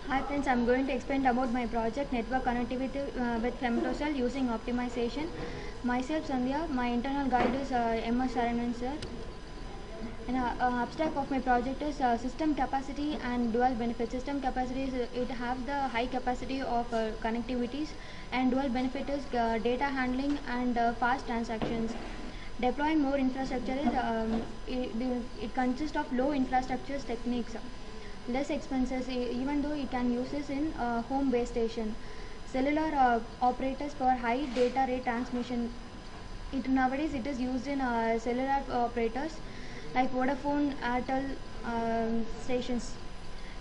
Hi friends, I'm going to explain about my project network connectivity with Femtocell using optimization. Myself Sandhya, my internal guide is MS Saranan sir. And abstract of my project is system capacity and dual benefit. System capacity is it has the high capacity of connectivities, and dual benefit is data handling and fast transactions. Deploying more infrastructure is it consists of low infrastructure techniques, less expenses even though it can use this in home base station. Cellular operators for high data rate transmission. Nowadays it is used in cellular operators like Vodafone, Airtel stations.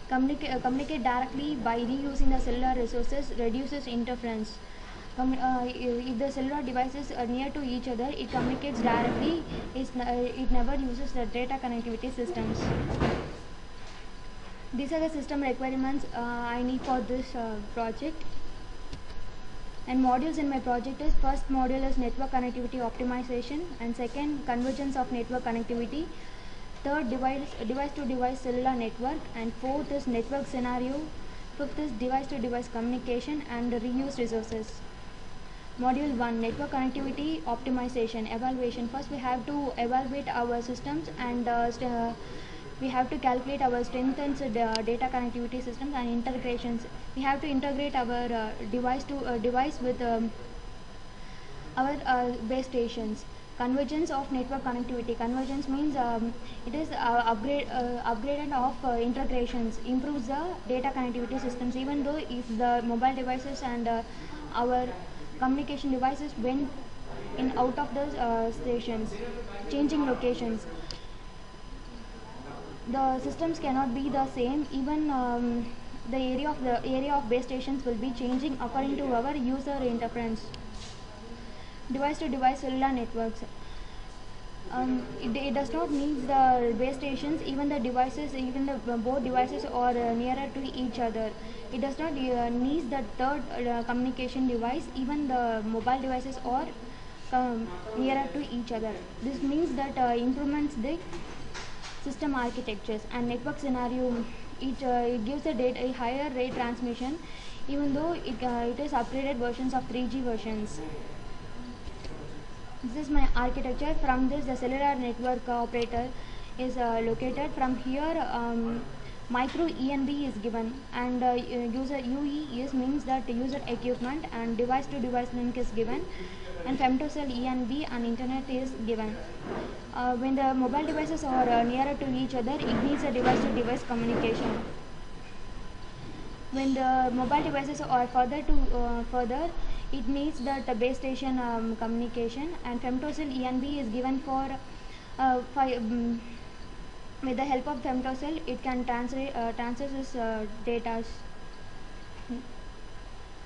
Communicate directly by reusing the cellular resources, reduces interference. If the cellular devices are near to each other, it communicates directly. It never uses the data connectivity systems. These are the system requirements I need for this project. And modules in my project is: first module is network connectivity optimization, and second convergence of network connectivity, third device to device cellular network, and fourth is network scenario, fifth is device to device communication and reuse resources. Module 1, network connectivity optimization evaluation. First we have to evaluate our systems, and we have to calculate our strength and data connectivity systems and integrations. We have to integrate our device to device with our base stations. Convergence of network connectivity. Convergence means it is upgraded of integrations, improves the data connectivity systems, even though if the mobile devices and our communication devices went in out of the stations, changing locations, the systems cannot be the same. Even the area of base stations will be changing according to our user interference. Device to device cellular networks. It does not need the base stations. Even the devices, even the both devices are nearer to each other. It does not need the third communication device. Even the mobile devices are nearer to each other. This means that improvements the system architectures. And network scenario, it gives a higher rate transmission, even though it is upgraded versions of 3G versions. This is my architecture. From this, the cellular network operator is located. From here, micro ENB is given, and user UE is means that user equipment, and device to device link is given, and Femtocell ENB and internet is given. When the mobile devices are nearer to each other, it needs a device to device communication. When the mobile devices are further, it needs that base station communication, and Femtocell ENB is given for with the help of Femtocell it can transfer this data.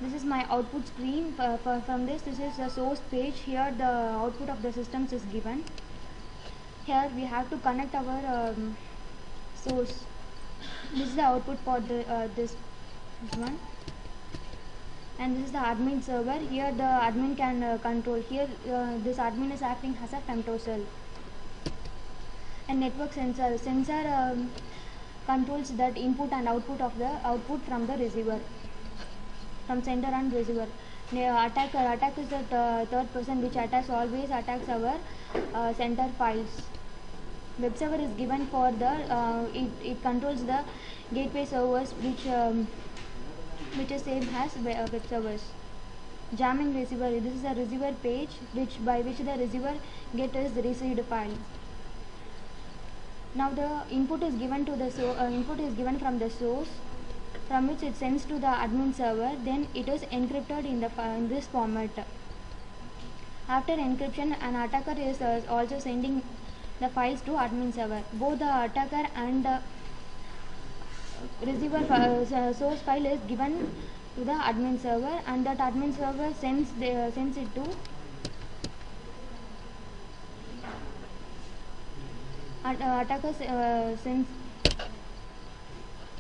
This is my output screen. From this is the source page. Here the output of the systems is given. Here we have to connect our source. This is the output for the this one, and this is the admin server. Here the admin can control. Here this admin is acting as a Femtocell. And network sensor. Controls that input and output of the output from the receiver, from sender and receiver. Attack is the third person which always attacks our sender files. Web server is given for the it controls the gateway servers which is same as web servers. Jamming receiver. This is a receiver page by which the receiver gets his received file. Now the input is given to the input is given from the source, from which it sends to the admin server. Then it is encrypted in this format. After encryption, an attacker is also sending the files to admin server. Both the attacker and the receiver source file is given to the admin server, and that admin server sends it to attacker sends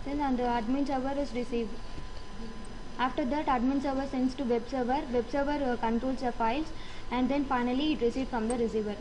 and the admin server is received. After that, admin server sends to web server. Web server controls the files, and then finally it receives from the receiver.